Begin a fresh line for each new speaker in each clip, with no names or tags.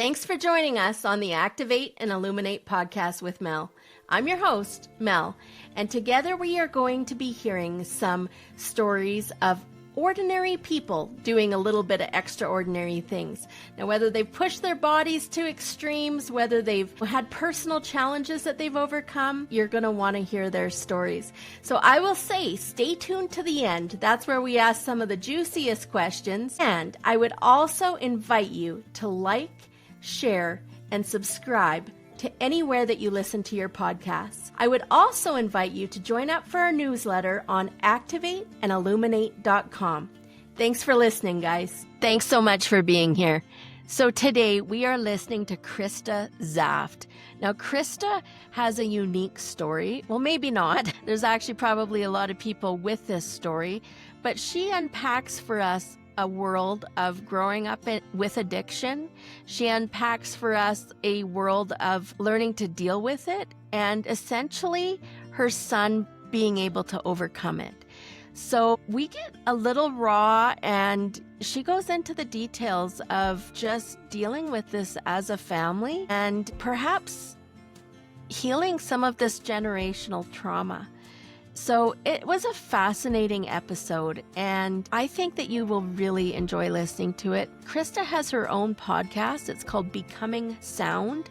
Thanks for joining us on the Activate and Illuminate podcast with Mel. I'm your host, Mel, and together we are going to be hearing some stories of ordinary people doing a little bit of extraordinary things. Now, whether they've pushed their bodies to extremes, whether they've had personal challenges that they've overcome, you're going to want to hear their stories. So I will say, stay tuned to the end. That's where we ask some of the juiciest questions. And I would also invite you to like, share, and subscribe to anywhere that you listen to your podcasts. I would also invite you to join up for our newsletter on activateandilluminate.com. Thanks for listening, guys. Thanks so much for being here. So today we are listening to Krista Zaft. Now, Krista has a unique story. Well, maybe not. There's actually probably a lot of people with this story, but she unpacks for us a world of growing up with addiction. She unpacks for us a world of learning to deal with it and essentially her son being able to overcome it. So we get a little raw and she goes into the details of just dealing with this as a family and perhaps healing some of this generational trauma. So it was a fascinating episode, and I think that you will really enjoy listening to it. Krista has her own podcast. It's called Becoming Sound.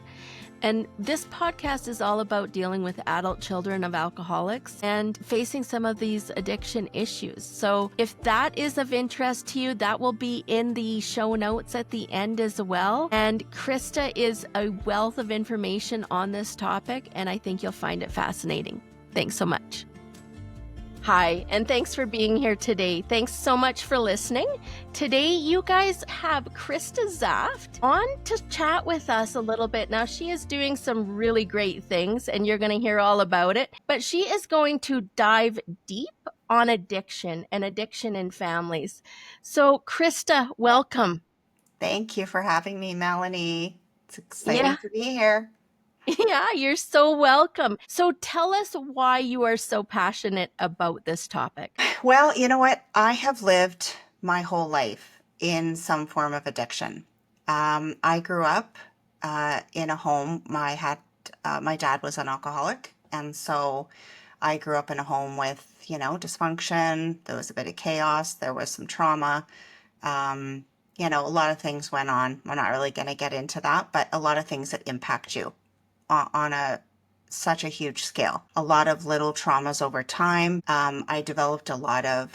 And this podcast is all about dealing with adult children of alcoholics and facing some of these addiction issues. So if that is of interest to you, that will be in the show notes at the end as well. And Krista is a wealth of information on this topic, and I think you'll find it fascinating. Thanks so much. Hi, and thanks for being here today. Thanks so much for listening. Today, you guys have Krista Zaft on to chat with us a little bit. Now, she is doing some really great things, and you're going to hear all about it. But she is going to dive deep on addiction and addiction in families. So, Krista, welcome.
Thank you for having me, Melanie. It's exciting to be here.
Yeah, you're so welcome. So tell us why you are so passionate about this topic.
Well, you know what? I have lived my whole life in some form of addiction. I grew up in a home. My dad was an alcoholic, and so I grew up in a home with, dysfunction. There was a bit of chaos. There was some trauma. A lot of things went on. We're not really going to get into that, but a lot of things that impact you on such a huge scale. A lot of little traumas over time. I developed a lot of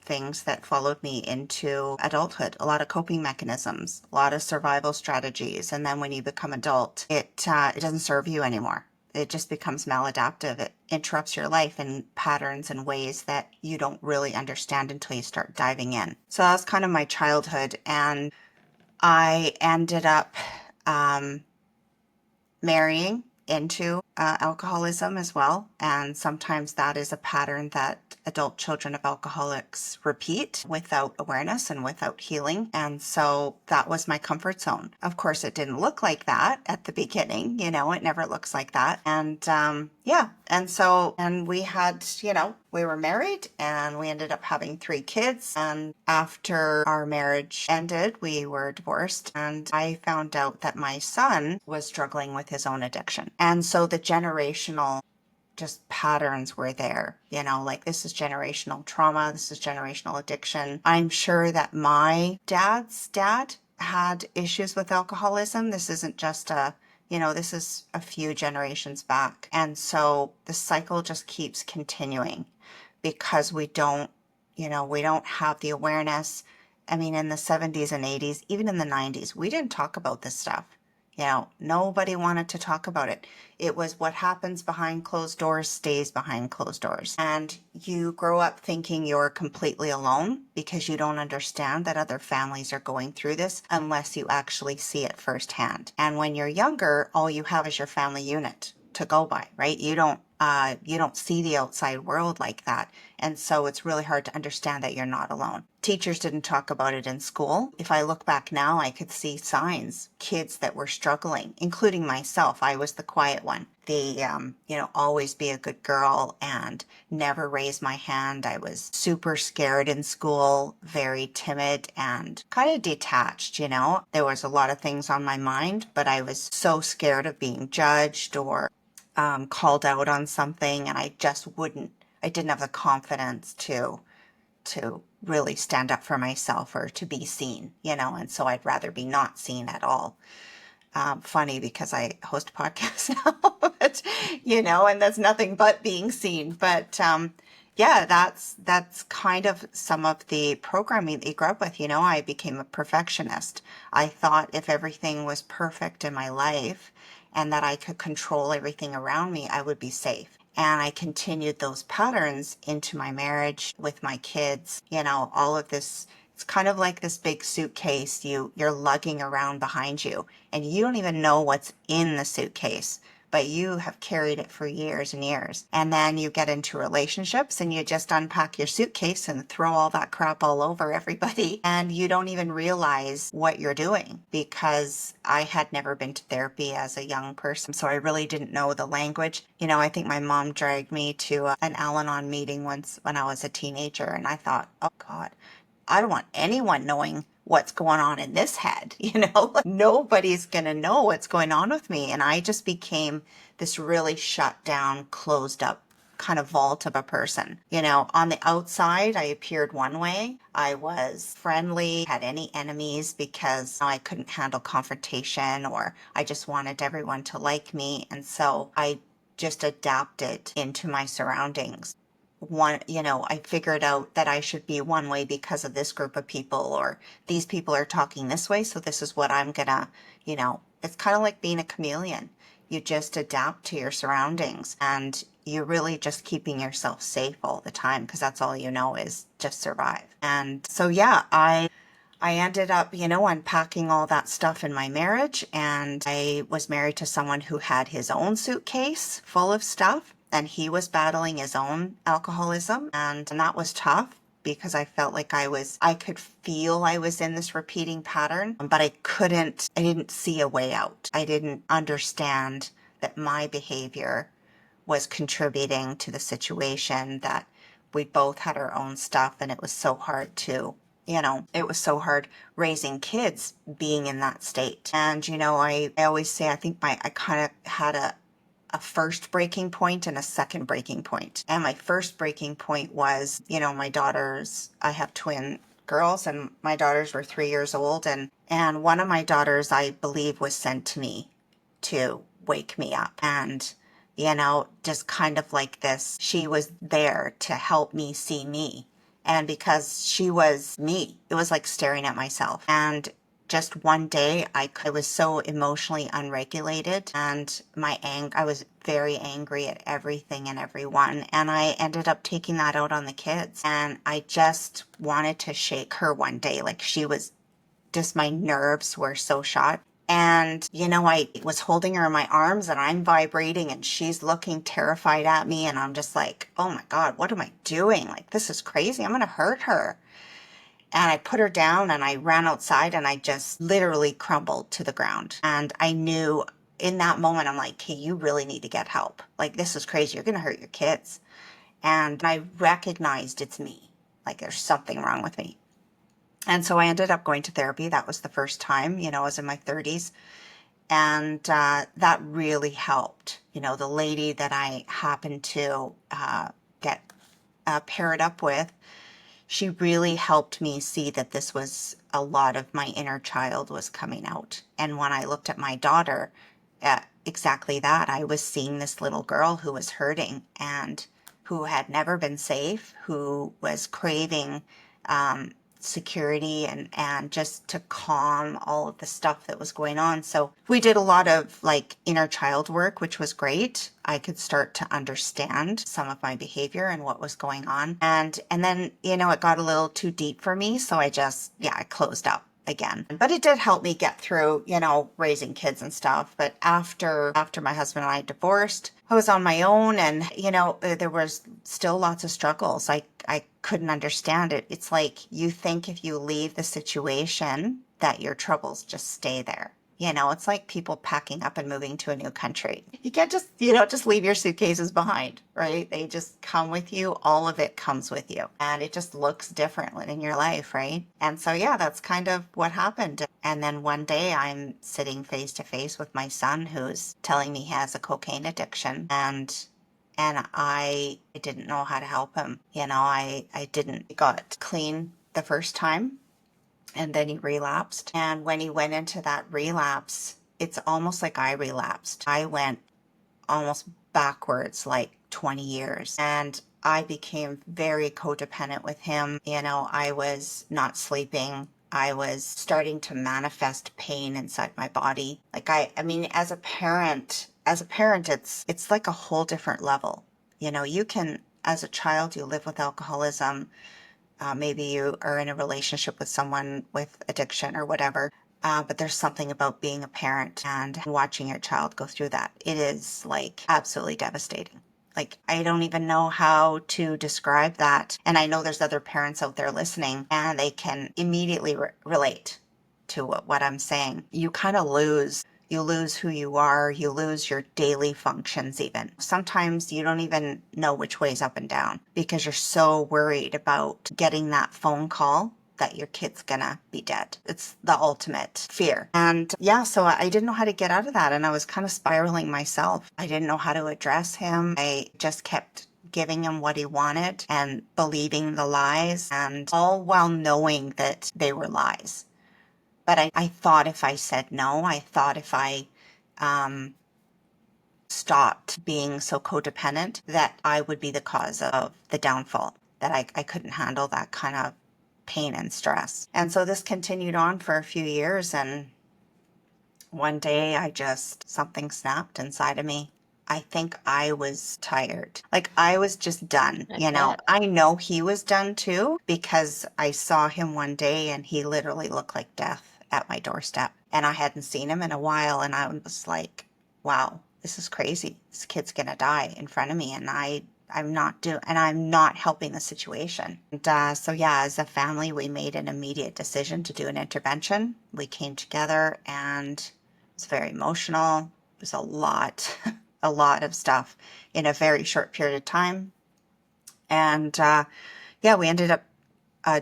things that followed me into adulthood, a lot of coping mechanisms, a lot of survival strategies. And then when you become adult, it doesn't serve you anymore. It just becomes maladaptive. It interrupts your life in patterns and ways that you don't really understand until you start diving in. So that's kind of my childhood. And I ended up marrying into alcoholism as well. And sometimes that is a pattern that adult children of alcoholics repeat without awareness and without healing. And so that was my comfort zone. Of course, it didn't look like that at the beginning. It never looks like that. And and we had, we were married and we ended up having 3 kids. And after our marriage ended, we were divorced. And I found out that my son was struggling with his own addiction. And so the generational just patterns were there, like this is generational trauma. This is generational addiction. I'm sure that my dad's dad had issues with alcoholism. This isn't just this is a few generations back. And so the cycle just keeps continuing because we don't have the awareness. I mean, in the 70s and 80s, even in the 90s, we didn't talk about this stuff. Nobody wanted to talk about it. It was what happens behind closed doors stays behind closed doors. And you grow up thinking you're completely alone because you don't understand that other families are going through this unless you actually see it firsthand. And when you're younger, all you have is your family unit to go by, right? You don't You don't see the outside world like that. And so it's really hard to understand that you're not alone. Teachers didn't talk about it in school. If I look back now, I could see signs, kids that were struggling, including myself. I was the quiet one. Always be a good girl and never raise my hand. I was super scared in school, very timid and kind of detached, There was a lot of things on my mind, but I was so scared of being judged or called out on something, and I didn't have the confidence to really stand up for myself or to be seen, and so I'd rather be not seen at all. Funny because I host podcasts now, but, and that's nothing but being seen. But yeah, that's kind of some of the programming that you grew up with. I became a perfectionist. I thought if everything was perfect in my life and that I could control everything around me, I would be safe. And I continued those patterns into my marriage with my kids, all of this. It's kind of like this big suitcase you're lugging around behind you, and you don't even know what's in the suitcase, but you have carried it for years and years. And then you get into relationships and you just unpack your suitcase and throw all that crap all over everybody. And you don't even realize what you're doing, because I had never been to therapy as a young person. So I really didn't know the language. I think my mom dragged me to an Al-Anon meeting once when I was a teenager. And I thought, oh God, I don't want anyone knowing what's going on in this head, Nobody's going to know what's going on with me. And I just became this really shut down, closed up kind of vault of a person. On the outside, I appeared one way. I was friendly, had any enemies because I couldn't handle confrontation, or I just wanted everyone to like me. And so I just adapted into my surroundings. I figured out that I should be one way because of this group of people, or these people are talking this way, so this is what I'm gonna, it's kind of like being a chameleon. You just adapt to your surroundings, and you're really just keeping yourself safe all the time, because that's all you know is just survive. And so, yeah, I ended up, unpacking all that stuff in my marriage, and I was married to someone who had his own suitcase full of stuff. And he was battling his own alcoholism, and that was tough because I felt like I could feel I was in this repeating pattern, but I didn't see a way out. I didn't understand that my behavior was contributing to the situation, that we both had our own stuff, and it was so hard it was so hard raising kids being in that state. And, I always say, I think I kind of had a first breaking point and a second breaking point. And my first breaking point was, my daughters, I have twin girls, and my daughters were 3 years old. And one of my daughters, I believe, was sent to me to wake me up. And, just kind of like this, she was there to help me see me. And because she was me, it was like staring at myself. And just one day, I was so emotionally unregulated, and I was very angry at everything and everyone. And I ended up taking that out on the kids. And I just wanted to shake her one day. Like, my nerves were so shot. And, I was holding her in my arms, and I'm vibrating, and she's looking terrified at me. And I'm just like, oh my God, what am I doing? Like, this is crazy. I'm going to hurt her. And I put her down, and I ran outside, and I just literally crumbled to the ground. And I knew in that moment, I'm like, hey, you really need to get help. Like, this is crazy. You're going to hurt your kids. And I recognized it's me. Like, there's something wrong with me. And so I ended up going to therapy. That was the first time, I was in my 30s. And that really helped. The lady that I happened to get paired up with, she really helped me see that this was a lot of my inner child was coming out. And when I looked at my daughter, exactly that. I was seeing this little girl who was hurting and who had never been safe, who was craving security and just to calm all of the stuff that was going on. So we did a lot of like inner child work, which was great. I could start to understand some of my behavior and what was going on. And then, it got a little too deep for me. So I closed up. again. But it did help me get through, raising kids and stuff. But after my husband and I divorced, I was on my own, and there was still lots of struggles. I couldn't understand it. It's like you think if you leave the situation that your troubles just stay there. It's like people packing up and moving to a new country. You can't just leave your suitcases behind, right? They just come with you. All of it comes with you. And it just looks different in your life, right? And so, yeah, that's kind of what happened. And then one day I'm sitting face to face with my son who's telling me he has a cocaine addiction. And I didn't know how to help him. I didn't. He got clean the first time, and then he relapsed. And when he went into that relapse, it's almost like I relapsed. I went almost backwards like 20 years. And I became very codependent with him. I was not sleeping. I was starting to manifest pain inside my body. Like I mean, as a parent, it's like a whole different level. You can, as a child, you live with alcoholism. Maybe you are in a relationship with someone with addiction or whatever. But there's something about being a parent and watching your child go through that. It is like absolutely devastating. Like, I don't even know how to describe that. And I know there's other parents out there listening and they can immediately relate to what I'm saying. You kind of lose. You lose who you are. You lose your daily functions even. Sometimes you don't even know which way's up and down because you're so worried about getting that phone call that your kid's gonna be dead. It's the ultimate fear. And yeah, so I didn't know how to get out of that. And I was kind of spiraling myself. I didn't know how to address him. I just kept giving him what he wanted and believing the lies, and all while knowing that they were lies. But I thought if I said no, I thought if I stopped being so codependent, that I would be the cause of the downfall, that I couldn't handle that kind of pain and stress. And so this continued on for a few years, and one day something snapped inside of me. I think I was tired. Like, I was just done. I know he was done too, because I saw him one day and he literally looked like death at my doorstep. And I hadn't seen him in a while, and I was like, wow, this is crazy. This kid's gonna die in front of me, and I'm not helping the situation. And so yeah, as a family, we made an immediate decision to do an intervention. We came together, and it was very emotional. It was a lot, a lot of stuff in a very short period of time. And yeah, we ended up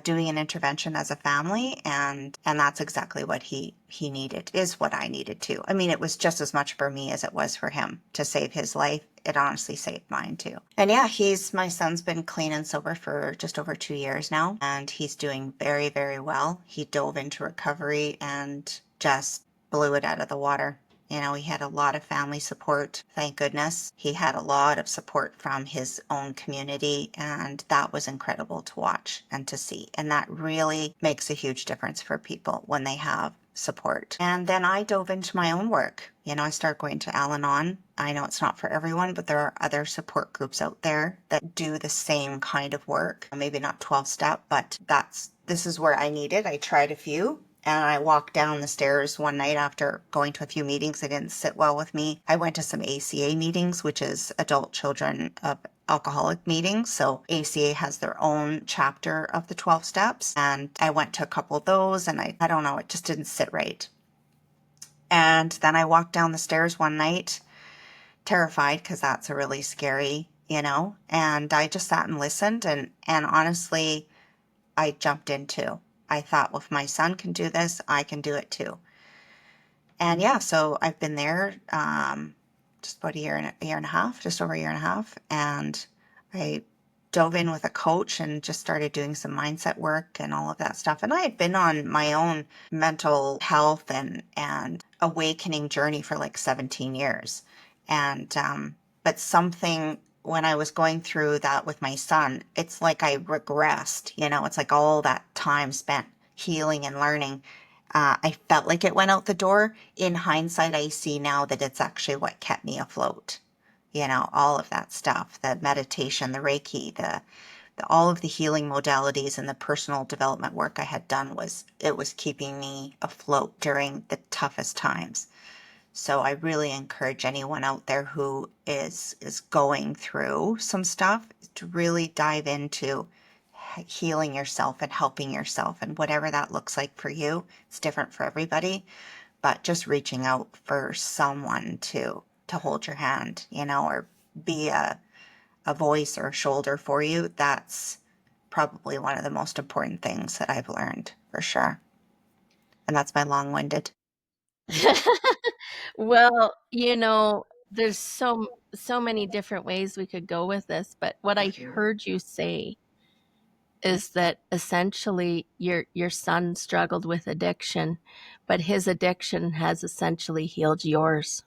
doing an intervention as a family, and that's exactly what he needed, is what I needed too. I mean, it was just as much for me as it was for him to save his life. It honestly saved mine too. And yeah, my son's been clean and sober for just over 2 years now, and he's doing very, very well. He dove into recovery and just blew it out of the water. He had a lot of family support, thank goodness. He had a lot of support from his own community, and that was incredible to watch and to see. And that really makes a huge difference for people when they have support. And then I dove into my own work. I started going to Al-Anon. I know it's not for everyone, but there are other support groups out there that do the same kind of work. Maybe not 12-step, but this is where I needed. I tried a few. And I walked down the stairs one night after going to a few meetings. They didn't sit well with me. I went to some ACA meetings, which is adult children of alcoholic meetings. So ACA has their own chapter of the 12 steps. And I went to a couple of those, and I don't know, it just didn't sit right. And then I walked down the stairs one night, terrified, because that's a really scary, and I just sat and listened. And honestly, I jumped in too. I thought, well, if my son can do this, I can do it too. And yeah, so I've been there just about a year and a half, just over a year and a half. And I dove in with a coach and just started doing some mindset work and all of that stuff. And I had been on my own mental health and awakening journey for like 17 years. And but something, when I was going through that with my son, it's like I regressed, it's like all that time spent healing and learning. I felt like it went out the door. In hindsight, I see now that it's actually what kept me afloat. All of that stuff, the meditation, the Reiki, the all of the healing modalities and the personal development work I had done was keeping me afloat during the toughest times. So I really encourage anyone out there who is going through some stuff to really dive into healing yourself and helping yourself, and whatever that looks like for you. It's different for everybody, but just reaching out for someone to hold your hand, or be a voice or a shoulder for you. That's probably one of the most important things that I've learned, for sure. And that's my long-winded.
Well, there's so many different ways we could go with this, but what I heard you say is that essentially your son struggled with addiction, but his addiction has essentially healed yours.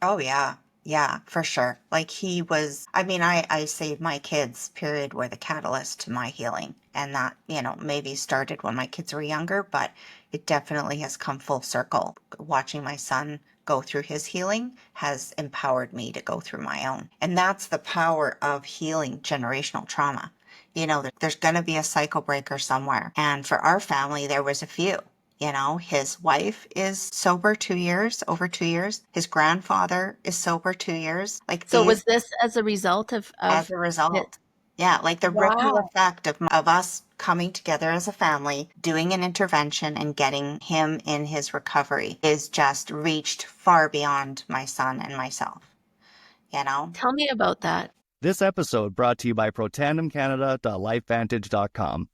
Oh, yeah. Yeah, for sure. Like he was, I mean, I say my kids, period, were the catalyst to my healing. And that, maybe started when my kids were younger, but it definitely has come full circle. Watching my son go through his healing has empowered me to go through my own. And that's the power of healing generational trauma. There's going to be a cycle breaker somewhere. And for our family, there was a few. His wife is sober 2 years, over 2 years. His grandfather is sober 2 years. Like
So
these,
was this as a result
as
of
a
it?
result. Yeah, like the ripple
Wow.
effect of us coming together as a family, doing an intervention and getting him in his recovery is just reached far beyond my son and myself, you know?
Tell me about that.
This episode brought to you by protandemcanada.lifevantage.com.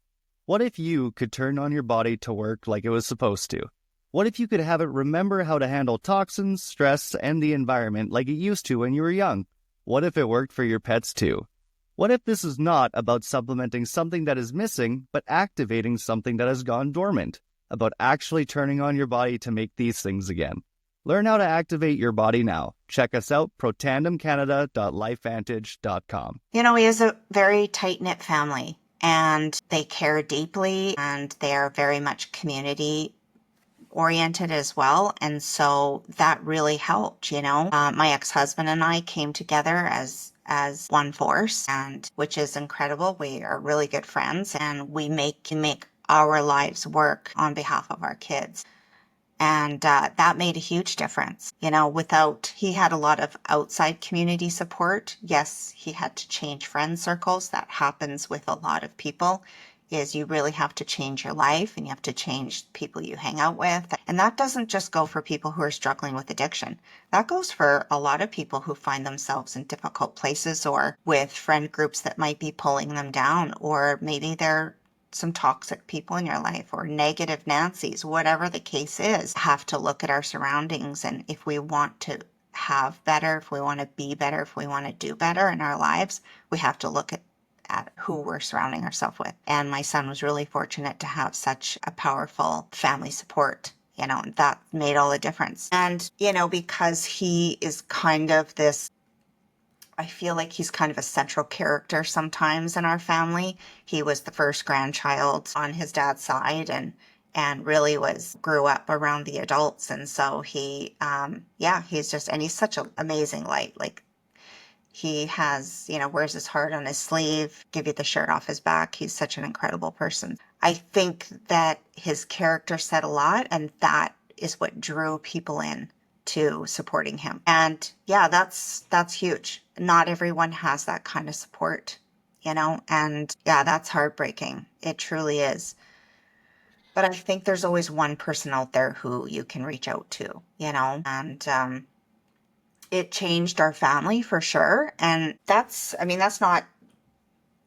What if you could turn on your body to work like it was supposed to? What if you could have it remember how to handle toxins, stress, and the environment like it used to when you were young? What if it worked for your pets too? What if this is not about supplementing something that is missing, but activating something that has gone dormant? About actually turning on your body to make these things again. Learn how to activate your body now. Check us out, protandemcanada.lifevantage.com.
He is a very tight-knit family, and they care deeply, and they are very much community oriented as well. And so that really helped, my ex-husband and I came together as one force, and which is incredible. We are really good friends, and we make our lives work on behalf of our kids. And that made a huge difference. He had a lot of outside community support. Yes, he had to change friend circles. That happens with a lot of people, is you really have to change your life and you have to change people you hang out with. And that doesn't just go for people who are struggling with addiction. That goes for a lot of people who find themselves in difficult places, or with friend groups that might be pulling them down, or maybe they're some toxic people in your life, or negative Nancy's, whatever the case is. Have to look at our surroundings, and if we want to have better, if we want to be better, if we want to do better in our lives, we have to look at who we're surrounding ourselves with. And my son was really fortunate to have such a powerful family support, and that made all the difference. And, because he is kind of this, I feel like he's kind of a central character sometimes in our family. He was the first grandchild on his dad's side, and really grew up around the adults. And so he's such an amazing light. Like, he has, wears his heart on his sleeve, give you the shirt off his back. He's such an incredible person. I think that his character said a lot, and that is what drew people in to supporting him. And yeah, that's huge. Not everyone has that kind of support, and yeah, that's heartbreaking. It truly is. But I think there's always one person out there who you can reach out to, and it changed our family for sure. And that's not,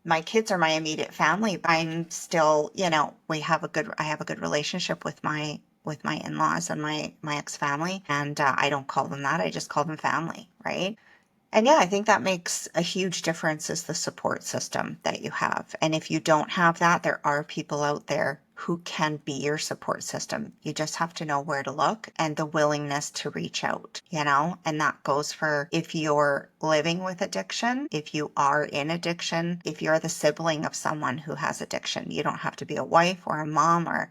my kids are my immediate family, but I'm still, I have a good relationship with my in-laws and my ex-family. And I don't call them that. I just call them family. Right. And yeah, I think that makes a huge difference, is the support system that you have. And if you don't have that, there are people out there who can be your support system. You just have to know where to look and the willingness to reach out, and that goes for if you're living with addiction, if you are in addiction, if you're the sibling of someone who has addiction. You don't have to be a wife or a mom, or,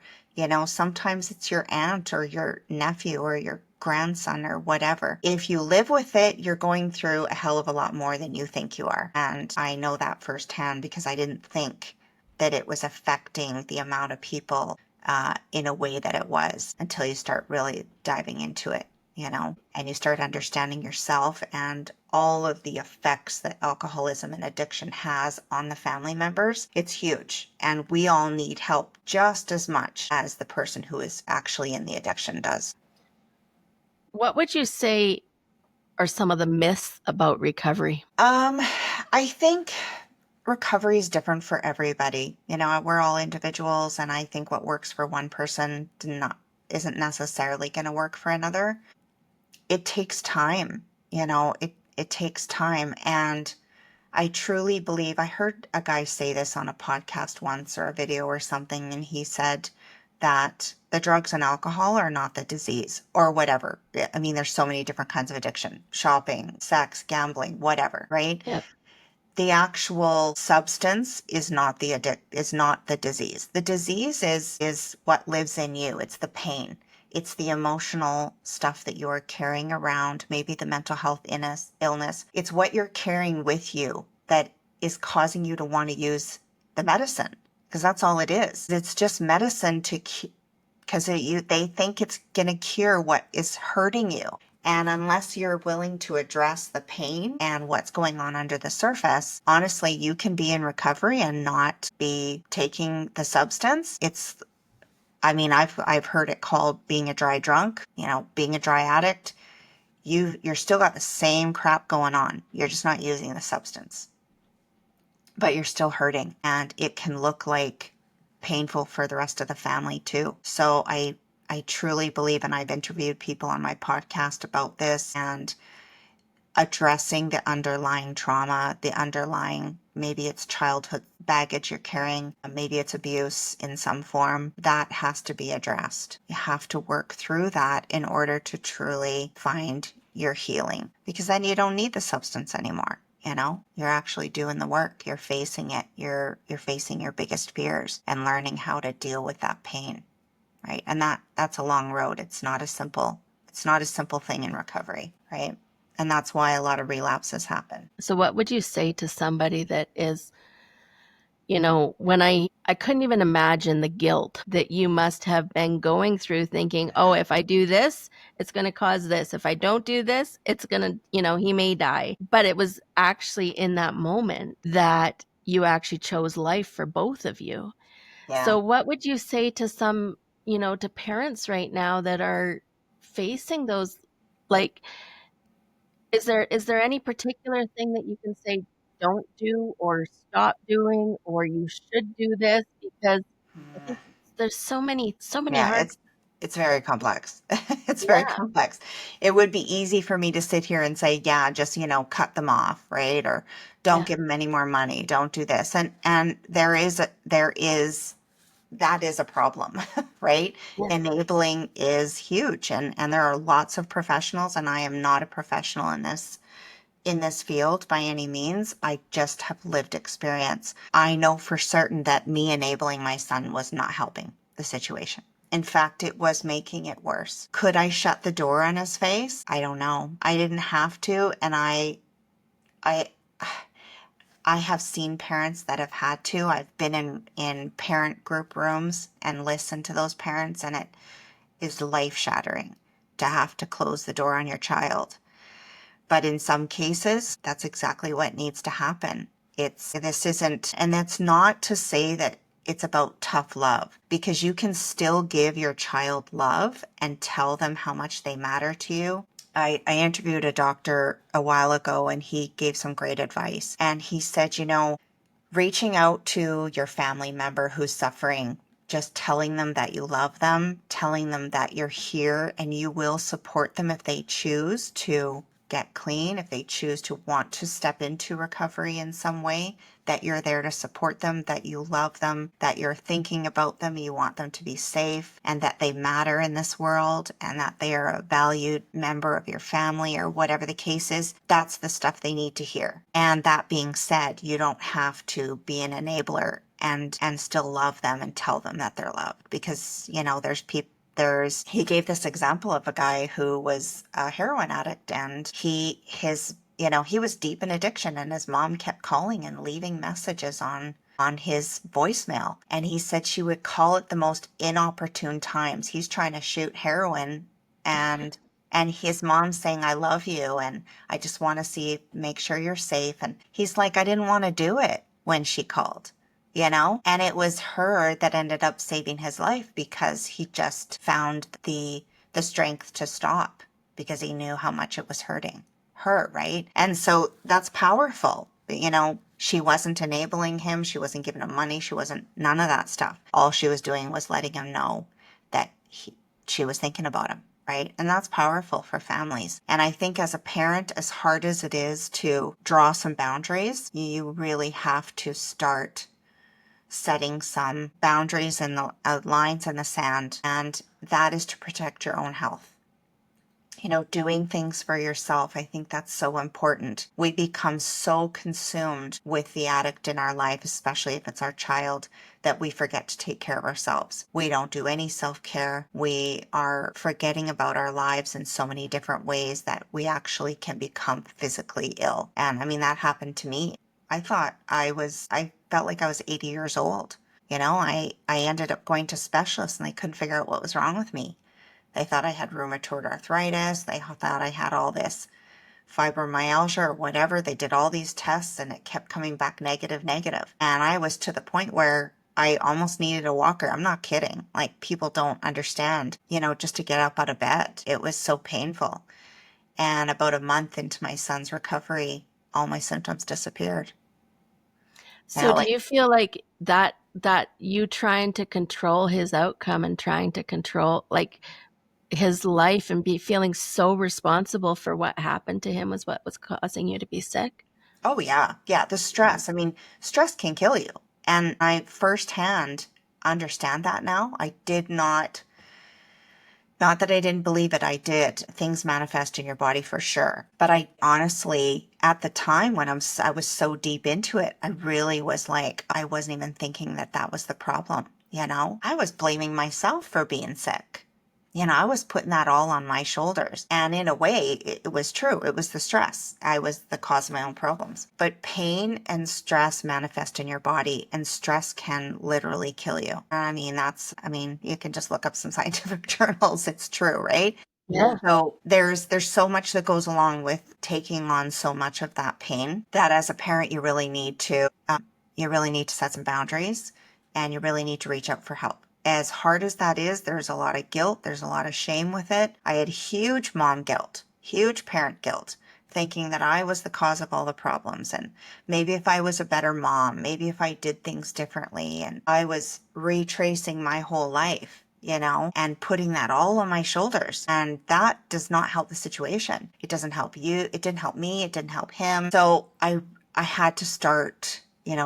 sometimes it's your aunt or your nephew or your grandson or whatever. If you live with it, you're going through a hell of a lot more than you think you are. And I know that firsthand because I didn't think that it was affecting the amount of people in a way that it was until you start really diving into it, and you start understanding yourself and all of the effects that alcoholism and addiction has on the family members. It's huge. And we all need help just as much as the person who is actually in the addiction does.
What would you say are some of the myths about recovery?
I think recovery is different for everybody. We're all individuals, and I think what works for one person isn't necessarily going to work for another. It takes time, it takes time. And I truly believe, I heard a guy say this on a podcast once or a video or something, and he said that the drugs and alcohol are not the disease or whatever. I mean, there's so many different kinds of addiction: shopping, sex, gambling, whatever, right?
Yeah.
The actual substance is not is not the disease. The disease is what lives in you. It's the pain. It's the emotional stuff that you're carrying around, maybe the mental health illness. It's what you're carrying with you that is causing you to want to use the medicine, because that's all it is. It's just medicine because they think it's going to cure what is hurting you. And unless you're willing to address the pain and what's going on under the surface, honestly, you can be in recovery and not be taking the substance. I've heard it called being a dry drunk, being a dry addict. You're still got the same crap going on. You're just not using the substance, but you're still hurting, and it can look like painful for the rest of the family too. So I truly believe, and I've interviewed people on my podcast about this, and addressing the underlying trauma, maybe it's childhood baggage you're carrying, maybe it's abuse in some form, that has to be addressed. You have to work through that in order to truly find your healing, because then you don't need the substance anymore. You're actually doing the work. You're facing it. You're facing your biggest fears and learning how to deal with that pain, right? And that's a long road. It's not a simple thing in recovery, right? And that's why a lot of relapses happen.
So what would you say to somebody that is, when I couldn't even imagine the guilt that you must have been going through, thinking, oh, if I do this, it's going to cause this. If I don't do this, it's going to, he may die. But it was actually in that moment that you actually chose life for both of you.
Yeah.
So what would you say to some, to parents right now that are facing those, like, is there any particular thing that you can say don't do or stop doing, or you should do this? Because I think there's so many
Yeah,
hard.
it's very complex. It's very
Yeah,
complex. It would be easy for me to sit here and say, yeah, just, cut them off, right? Or don't
yeah,
give them any more money. Don't do this. And that is a problem, right?
yeah.
Enabling is huge. And there are lots of professionals, and I am not a professional in this field by any means. I just have lived experience. I know for certain that me enabling my son was not helping the situation. In fact, it was making it worse. Could I shut the door on his face? I don't know. I didn't have to, and I have seen parents that have had to. I've been in parent group rooms and listened to those parents, and it is life-shattering to have to close the door on your child. But in some cases, that's exactly what needs to happen. And that's not to say that it's about tough love, because you can still give your child love and tell them how much they matter to you. I interviewed a doctor a while ago, and he gave some great advice. And he said, reaching out to your family member who's suffering, just telling them that you love them, telling them that you're here and you will support them if they choose to get clean, if they choose to want to step into recovery in some way, that you're there to support them, that you love them, that you're thinking about them, you want them to be safe, and that they matter in this world, and that they are a valued member of your family, or whatever the case is. That's the stuff they need to hear. And that being said, you don't have to be an enabler and still love them and tell them that they're loved, because there's He gave this example of a guy who was a heroin addict, and he was deep in addiction, and his mom kept calling and leaving messages on his voicemail. And he said she would call at the most inopportune times. He's trying to shoot heroin, and his mom's saying, I love you, and I just want to make sure you're safe. And he's like, I didn't want to do it when she called. And it was her that ended up saving his life, because he just found the strength to stop, because he knew how much it was hurting her, right? And so that's powerful. She wasn't enabling him. She wasn't giving him money. She wasn't none of that stuff. All she was doing was letting him know that she was thinking about him, right? And that's powerful for families. And I think as a parent, as hard as it is to draw some boundaries, you really have to start setting some boundaries and the lines in the sand, and that is to protect your own health. Doing things for yourself, I think that's so important. We become so consumed with the addict in our life, especially if it's our child, that we forget to take care of ourselves. We don't do any self-care. We are forgetting about our lives in so many different ways that we actually can become physically ill. And I mean, that happened to me. I felt like I was 80 years old. I ended up going to specialists, and they couldn't figure out what was wrong with me. They thought I had rheumatoid arthritis. They thought I had all this fibromyalgia or whatever. They did all these tests, and it kept coming back negative, negative. And I was to the point where I almost needed a walker. I'm not kidding. Like, people don't understand, just to get up out of bed. It was so painful. And about a month into my son's recovery, all my symptoms disappeared.
So do you feel like that you trying to control his outcome and trying to control like his life and be feeling so responsible for what happened to him was what was causing you to be sick?
Oh, yeah. Yeah. The stress. I mean, stress can kill you. And I firsthand understand that now. I did not that I didn't believe it. I did. Things manifest in your body for sure. But I honestly, at the time when I was so deep into it, I really was like, I wasn't even thinking that was the problem. I was blaming myself for being sick. I was putting that all on my shoulders. And in a way, it was true. It was the stress. I was the cause of my own problems. But pain and stress manifest in your body, and stress can literally kill you. I mean, you can just look up some scientific journals. It's true, right?
Yeah.
So there's so much that goes along with taking on so much of that pain, that as a parent, you really need to set some boundaries, and you really need to reach out for help. As hard as that is, there's a lot of guilt. There's a lot of shame with it. I had huge mom guilt, huge parent guilt, thinking that I was the cause of all the problems. And maybe if I was a better mom, maybe if I did things differently. And I was retracing my whole life, and putting that all on my shoulders. And that does not help the situation. It doesn't help you. It didn't help me. It didn't help him. So I had to start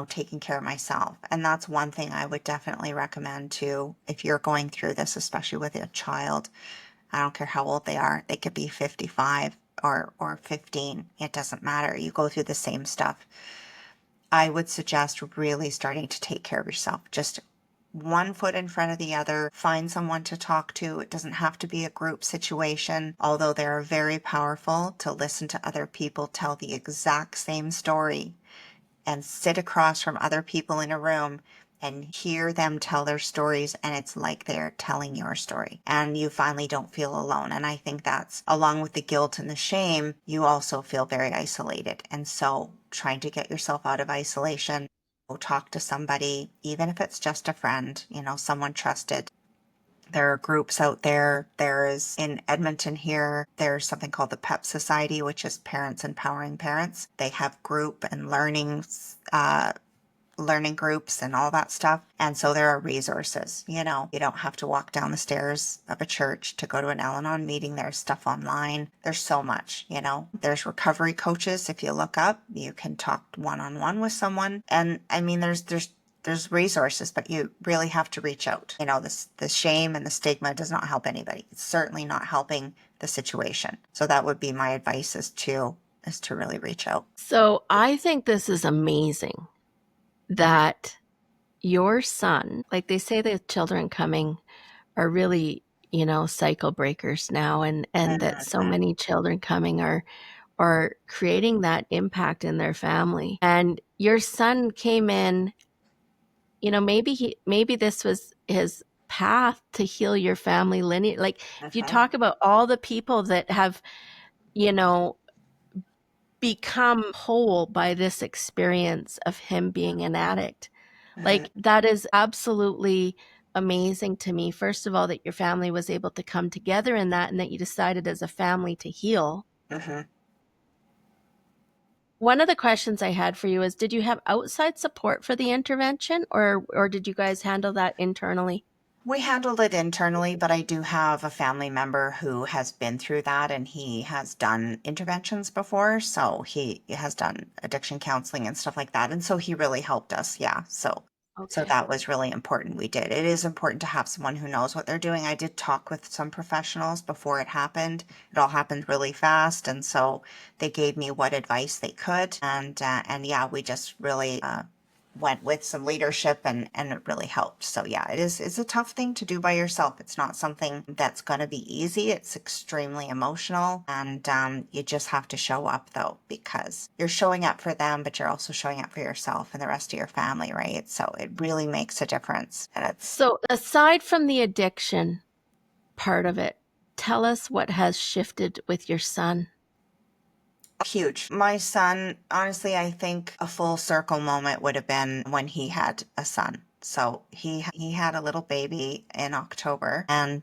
taking care of myself. And that's one thing I would definitely recommend too, if you're going through this, especially with a child. I don't care how old they are. They could be 55 or 15. It doesn't matter. You go through the same stuff. I would suggest really starting to take care of yourself. Just one foot in front of the other. Find someone to talk to. It doesn't have to be a group situation, although they are very powerful to listen to other people tell the exact same story, and sit across from other people in a room and hear them tell their stories, and it's like they're telling your story, and you finally don't feel alone. And I think that's, along with the guilt and the shame, you also feel very isolated. And so trying to get yourself out of isolation, go talk to somebody, even if it's just a friend, someone trusted. There are groups out there. There's in Edmonton here, there's something called the PEP Society, which is Parents Empowering Parents. They have group and learning groups and all that stuff. And so there are resources. You don't have to walk down the stairs of a church to go to an Al-Anon meeting. There's stuff online. There's so much, There's recovery coaches. If you look up, you can talk one-on-one with someone. And I mean, there's resources, but you really have to reach out. The shame and the stigma does not help anybody. It's certainly not helping the situation. So that would be my advice, is to really reach out.
So I think this is amazing that your son, like they say, the children coming are really cycle breakers now, and that so
Mhm.
many children coming are creating that impact in their family. And your son came in, maybe this was his path to heal your family lineage. Like, if you
Mhm.
talk about all the people that have, you know, become whole by this experience of him being an addict,
Mhm.
like, that is absolutely amazing to me. First of all, that your family was able to come together in that, and that you decided as a family to heal.
Mhm.
One of the questions I had for you is, did you have outside support for the intervention, or did you guys handle that internally?
We handled it internally, but I do have a family member who has been through that and he has done interventions before. So he has done addiction counseling and stuff like that. And so he really helped us. Yeah. So
Okay.
that was really important. We did. It is important to have someone who knows what they're doing. I did talk with some professionals before it happened. It all happened really fast. And so they gave me what advice they could. And yeah, we just really, went with some leadership and it really helped. So yeah, it's a tough thing to do by yourself. It's not something that's going to be easy. It's extremely emotional, and you just have to show up though, because you're showing up for them, but you're also showing up for yourself and the rest of your family, right? So it really makes a difference, and it's
So aside from the addiction part of it, tell us what has shifted with your son.
huge. My son, honestly, I think a full circle moment would have been when he had a son. So he had a little baby in October, and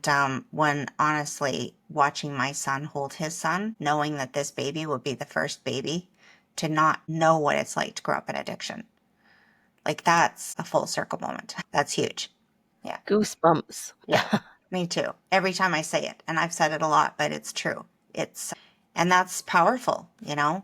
when honestly watching my son hold his son, knowing that this baby would be the first baby to not know what it's like to grow up in addiction, like that's a full circle moment. That's huge. Yeah.
Goosebumps.
Yeah, me too. Every time I say it, and I've said it a lot, but it's true. And that's powerful,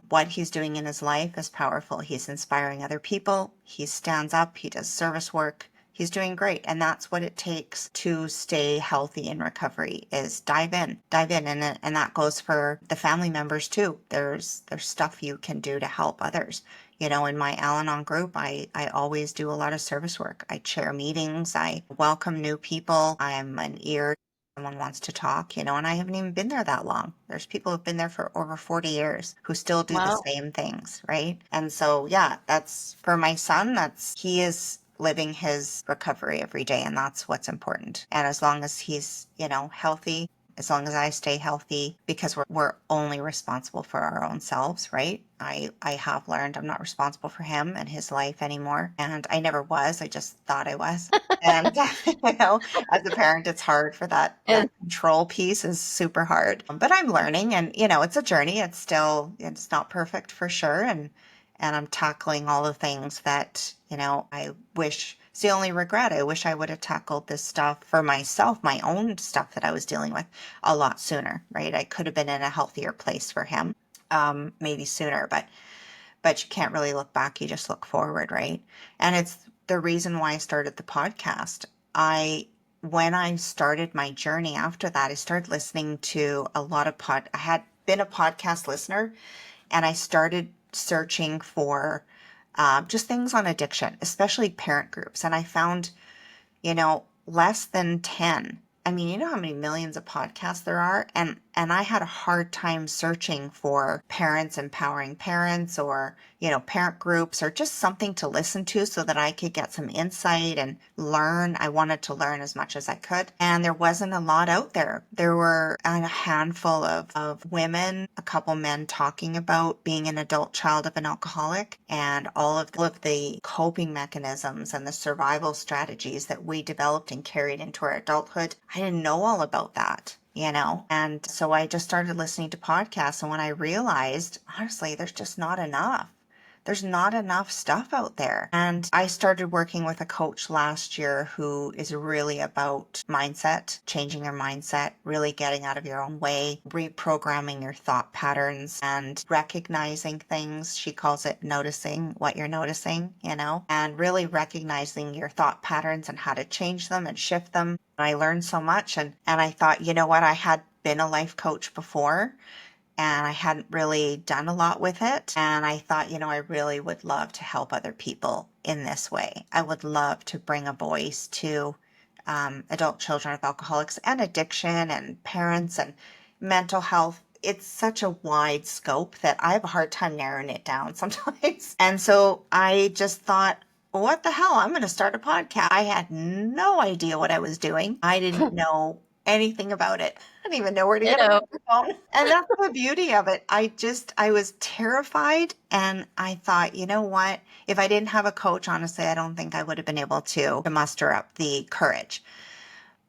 What he's doing in his life is powerful. He's inspiring other people. He stands up, he does service work. He's doing great. And that's what it takes to stay healthy in recovery is dive in. And that goes for the family members too. There's stuff you can do to help others. In my Al-Anon group, I always do a lot of service work. I chair meetings. I welcome new people. I'm an ear. Someone wants to talk, and I haven't even been there that long. There's people who've been there for over 40 years who still do the
Wow.
same things, right? And so, yeah, that's for my son, he is living his recovery every day, and that's what's important. And as long as he's, healthy, as long as I stay healthy, because we're only responsible for our own selves, right? I have learned I'm not responsible for him and his life anymore. And I never was. I just thought I was. And, as a parent, it's hard for that
And
control piece is super hard. But I'm learning and, it's a journey. It's not perfect for sure. And I'm tackling all the things that, I wish it's the only regret. I wish I would have tackled this stuff for myself, my own stuff that I was dealing with a lot sooner, right? I could have been in a healthier place for him, maybe sooner, but you can't really look back. You just look forward, right? And it's the reason why I started the podcast. When I started my journey after that, I started listening to a lot of I had been a podcast listener, and I started searching for just things on addiction, especially parent groups. And I found, less than 10. I mean, you know how many millions of podcasts there are? And I had a hard time searching for parents empowering parents or, parent groups or just something to listen to so that I could get some insight and learn. I wanted to learn as much as I could. And there wasn't a lot out there. There were a handful of women, a couple men talking about being an adult child of an alcoholic and all of the coping mechanisms and the survival strategies that we developed and carried into our adulthood. I didn't know all about that. And so I just started listening to podcasts. And when I realized, honestly, there's just not enough. There's not enough stuff out there. And I started working with a coach last year who is really about mindset, changing your mindset, really getting out of your own way, reprogramming your thought patterns and recognizing things. She calls it noticing what you're noticing, and really recognizing your thought patterns and how to change them and shift them. I learned so much and I thought, you know what, I had been a life coach before and I hadn't really done a lot with it. And I thought, I really would love to help other people in this way. I would love to bring a voice to adult children of alcoholics and addiction and parents and mental health. It's such a wide scope that I have a hard time narrowing it down sometimes. And so I just thought, what the hell? I'm going to start a podcast. I had no idea what I was doing. I didn't know anything about it. I didn't even know where to get a
Ditto.
microphone. And that's the beauty of it. I was terrified, and I thought, you know what? If I didn't have a coach, honestly, I don't think I would have been able to muster up the courage.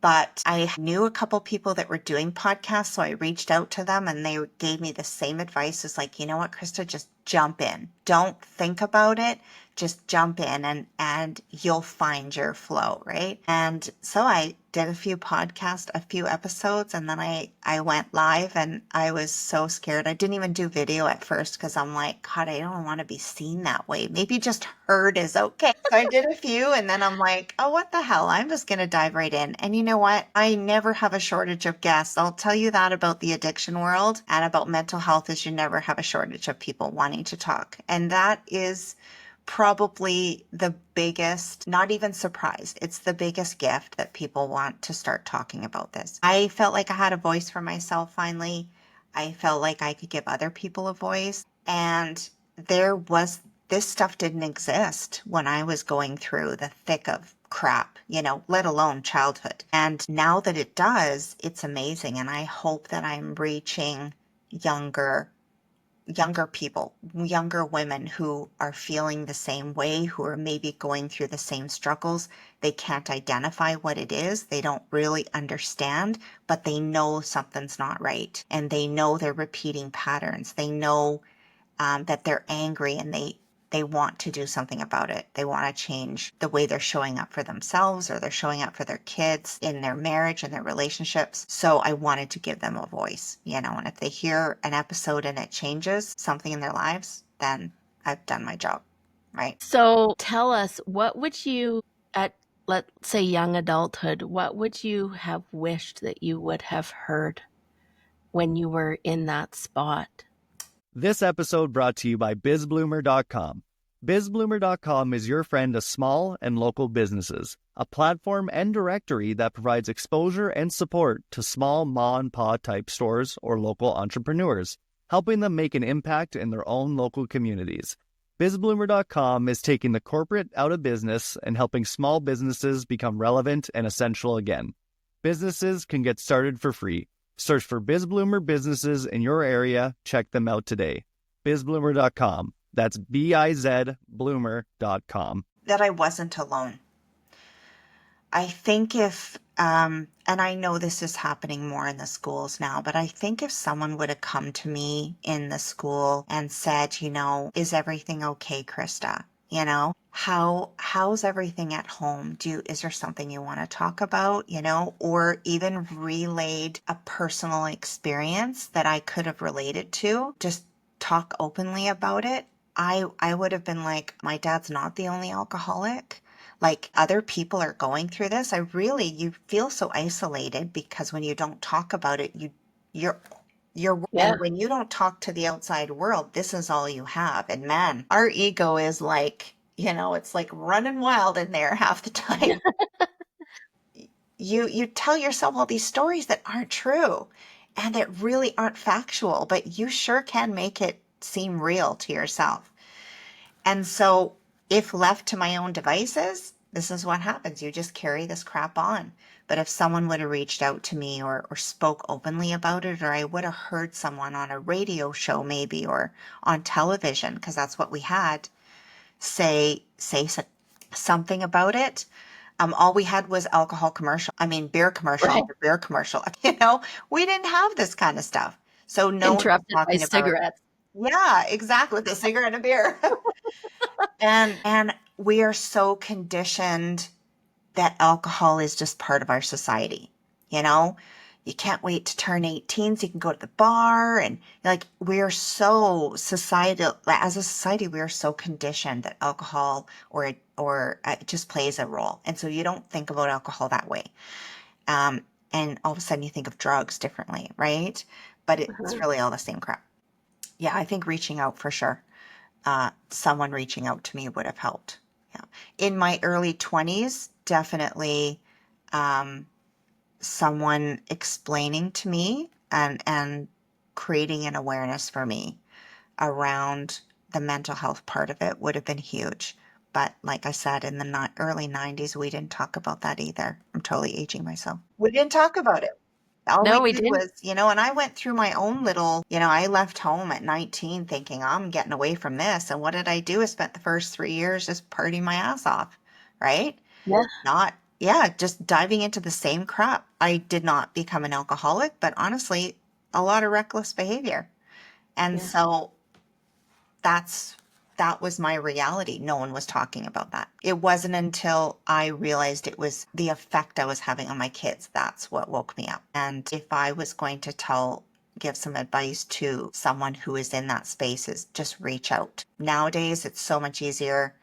But I knew a couple people that were doing podcasts, so I reached out to them and they gave me the same advice as like, you know what, Krista, just jump in. Don't think about it. Just jump in and you'll find your flow, right? And so I did a few podcasts, a few episodes, and then I went live, and I was so scared. I didn't even do video at first because I'm like, God, I don't want to be seen that way. Maybe just heard is okay. So I did a few, and then I'm like, oh, what the hell? I'm just going to dive right in. And you know what? I never have a shortage of guests. I'll tell you that about the addiction world and about mental health is you never have a shortage of people wanting to talk. And that is probably the biggest, not even surprised, it's the biggest gift that people want to start talking about this. I felt like I had a voice for myself finally. I felt like I could give other people a voice. And this stuff didn't exist when I was going through the thick of crap, let alone childhood. And now that it does, it's amazing. And I hope that I'm reaching younger people, younger women who are feeling the same way, who are maybe going through the same struggles. They can't identify what it is. They don't really understand, but they know something's not right. And they know they're repeating patterns. They know that they're angry and they want to do something about it. They want to change the way they're showing up for themselves or they're showing up for their kids in their marriage and their relationships. So I wanted to give them a voice, and if they hear an episode and it changes something in their lives, then I've done my job, right?
So tell us, what would you, at let's say young adulthood, what would you have wished that you would have heard when you were in that spot?
This episode brought to you by bizbloomer.com. Bizbloomer.com is your friend to small and local businesses, a platform and directory that provides exposure and support to small ma-and-pa type stores or local entrepreneurs, helping them make an impact in their own local communities. Bizbloomer.com is taking the corporate out of business and helping small businesses become relevant and essential again. Businesses can get started for free. Search for BizBloomer businesses in your area. Check them out today. BizBloomer.com. That's BIZBloomer.com.
That I wasn't alone. I think and I know this is happening more in the schools now, but I think if someone would have come to me in the school and said, is everything okay, Krista? How's everything at home? Is there something you want to talk about, or even relayed a personal experience that I could have related to, just talk openly about it. I would have been like, my dad's not the only alcoholic. Like, other people are going through this. You feel so isolated because when you don't talk about it, you're and when you don't talk to the outside world, this is all you have. And man, our ego is like, it's like running wild in there half the time. You tell yourself all these stories that aren't true and that really aren't factual, but you sure can make it seem real to yourself. And so if left to my own devices, this is what happens. You just carry this crap on. But if someone would have reached out to me or spoke openly about it, or I would have heard someone on a radio show maybe or on television, because that's what we had, say something about it. All we had was alcohol commercial. Beer commercial
Right.
after beer commercial. We didn't have this kind of stuff. So no one was
Interrupted by
talking about it.
cigarettes.
Yeah, exactly. The cigarette and a beer. And we are so conditioned that alcohol is just part of our society. You can't wait to turn 18 so you can go to the bar. And like, we are so as a society, we are so conditioned that alcohol or it just plays a role. And so you don't think about alcohol that way. And all of a sudden you think of drugs differently, right? But it's really all the same crap. Yeah, I think reaching out for sure. Someone reaching out to me would have helped. Yeah. In my early 20s, definitely someone explaining to me and creating an awareness for me around the mental health part of it would have been huge. But like I said, in the early 90s, we didn't talk about that either. I'm totally aging myself. We didn't talk about it. All we
No, we
did
didn't.
was, and I went through my own little, I left home at 19 thinking I'm getting away from this. And what did I do? I spent the first 3 years just partying my ass off, right?
Yeah.
Not, yeah, just diving into the same crap. I did not become an alcoholic, but honestly, a lot of reckless behavior. And
Yeah.
so that was my reality. No one was talking about that. It wasn't until I realized it was the effect I was having on my kids. That's what woke me up. And if I was going to give some advice to someone who is in that space, is just reach out. Nowadays, it's so much easier.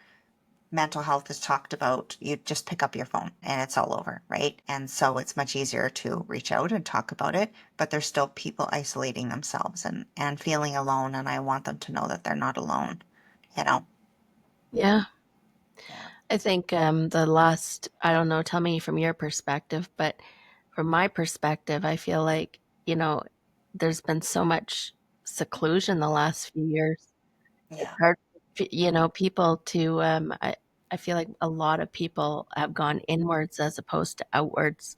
Mental health is talked about. You just pick up your phone and it's all over, right? And so it's much easier to reach out and talk about it, but there's still people isolating themselves and feeling alone. And I want them to know that they're not alone, you know?
Yeah.
Yeah.
I think the last, I don't know, tell me from your perspective, but from my perspective, I feel like, there's been so much seclusion the last few years. It's
Yeah.
hard, people to, I feel like a lot of people have gone inwards as opposed to outwards.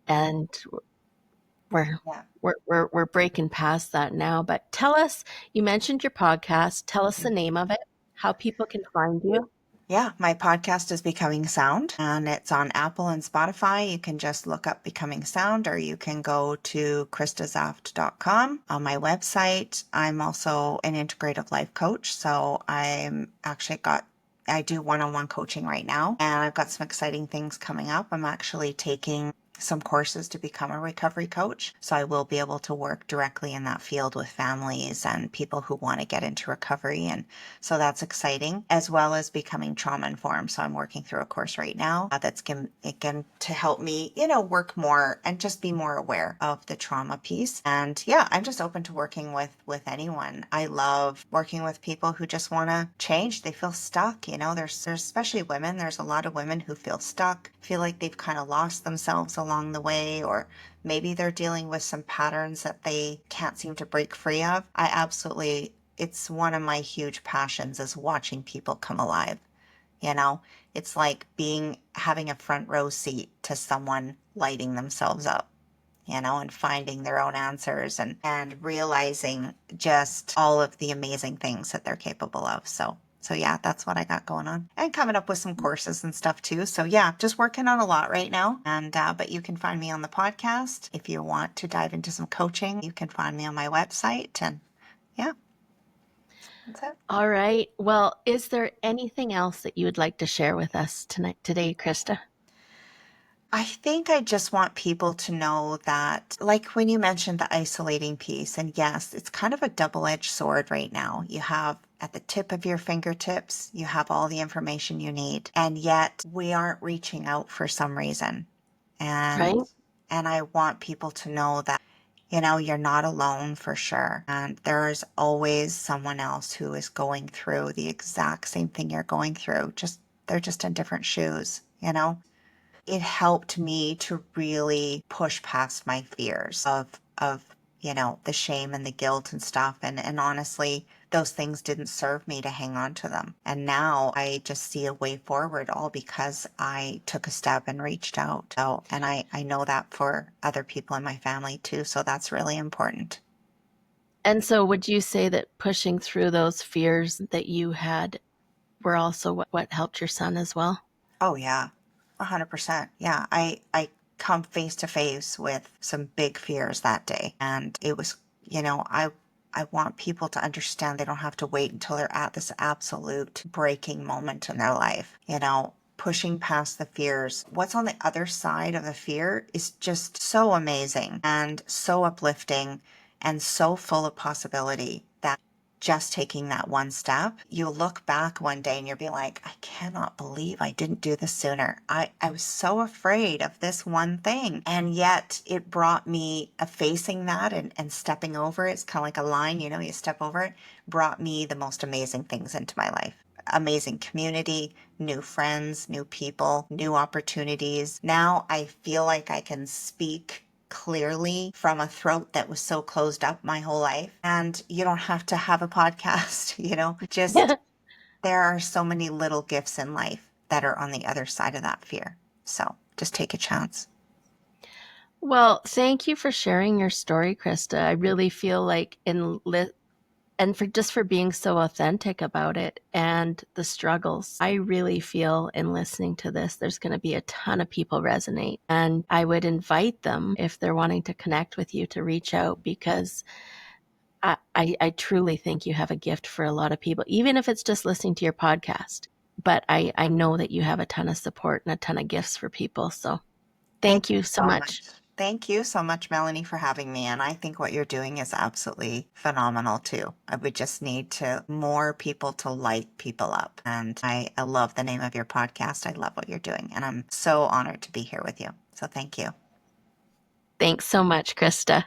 And we're,
Yeah.
we're breaking past that now. But tell us, you mentioned your podcast. Tell us the name of it, how people can find you.
Yeah, my podcast is Becoming Sound, and it's on Apple and Spotify. You can just look up Becoming Sound, or you can go to kristazaft.com. On my website, I'm also an integrative life coach, so I do one-on-one coaching right now, and I've got some exciting things coming up. I'm actually taking some courses to become a recovery coach. So I will be able to work directly in that field with families and people who want to get into recovery. And so that's exciting, as well as becoming trauma informed. So I'm working through a course right now that's going to help me, work more and just be more aware of the trauma piece. And yeah, I'm just open to working with anyone. I love working with people who just want to change. They feel stuck. There's especially women. There's a lot of women who feel stuck, feel like they've kind of lost themselves along the way, or maybe they're dealing with some patterns that they can't seem to break free of. It's one of my huge passions is watching people come alive. It's like having a front row seat to someone lighting themselves up, and finding their own answers and realizing just all of the amazing things that they're capable of. So yeah, that's what I got going on, and coming up with some courses and stuff too. So yeah, just working on a lot right now. And but you can find me on the podcast. If you want to dive into some coaching, you can find me on my website. And yeah, that's it.
All right. Well, is there anything else that you would like to share with us today, Krista?
I think I just want people to know that, like when you mentioned the isolating piece, and yes, it's kind of a double-edged sword right now. You have at the tip of your fingertips, you have all the information you need, and yet we aren't reaching out for some reason. And
Right?
and I want people to know that, you're not alone for sure. And there is always someone else who is going through the exact same thing you're going through. They're just in different shoes. It helped me to really push past my fears of the shame and the guilt and stuff, and honestly, those things didn't serve me to hang on to them. And now I just see a way forward, all because I took a step and reached out. And I know that for other people in my family too, so that's really important.
And so would you say that pushing through those fears that you had were also what helped your son as well?
Oh yeah, 100%. Yeah, I come face to face with some big fears that day, and it was, I want people to understand they don't have to wait until they're at this absolute breaking moment in their life. Pushing past the fears. What's on the other side of the fear is just so amazing and so uplifting and so full of possibility that just taking that one step, you'll look back one day and you'll be like, I cannot believe I didn't do this sooner. I was so afraid of this one thing. And yet it brought me facing that and stepping over it. It's kind of like a line, you step over it, brought me the most amazing things into my life. amazing community, new friends, new people, new opportunities. Now I feel like I can speak clearly from a throat that was so closed up my whole life. And you don't have to have a podcast, just there are so many little gifts in life that are on the other side of that fear. So just take a chance.
Well, thank you for sharing your story, Krista. I really feel like and for being so authentic about it and the struggles. I really feel in listening to this, there's going to be a ton of people resonate. And I would invite them, if they're wanting to connect with you, to reach out, because I truly think you have a gift for a lot of people, even if it's just listening to your podcast. But I know that you have a ton of support and a ton of gifts for people. So thank you so much.
Thank you so much, Melanie, for having me. And I think what you're doing is absolutely phenomenal too. We just need more people to light people up. And I love the name of your podcast. I love what you're doing. And I'm so honored to be here with you. So thank you.
Thanks so much, Krista.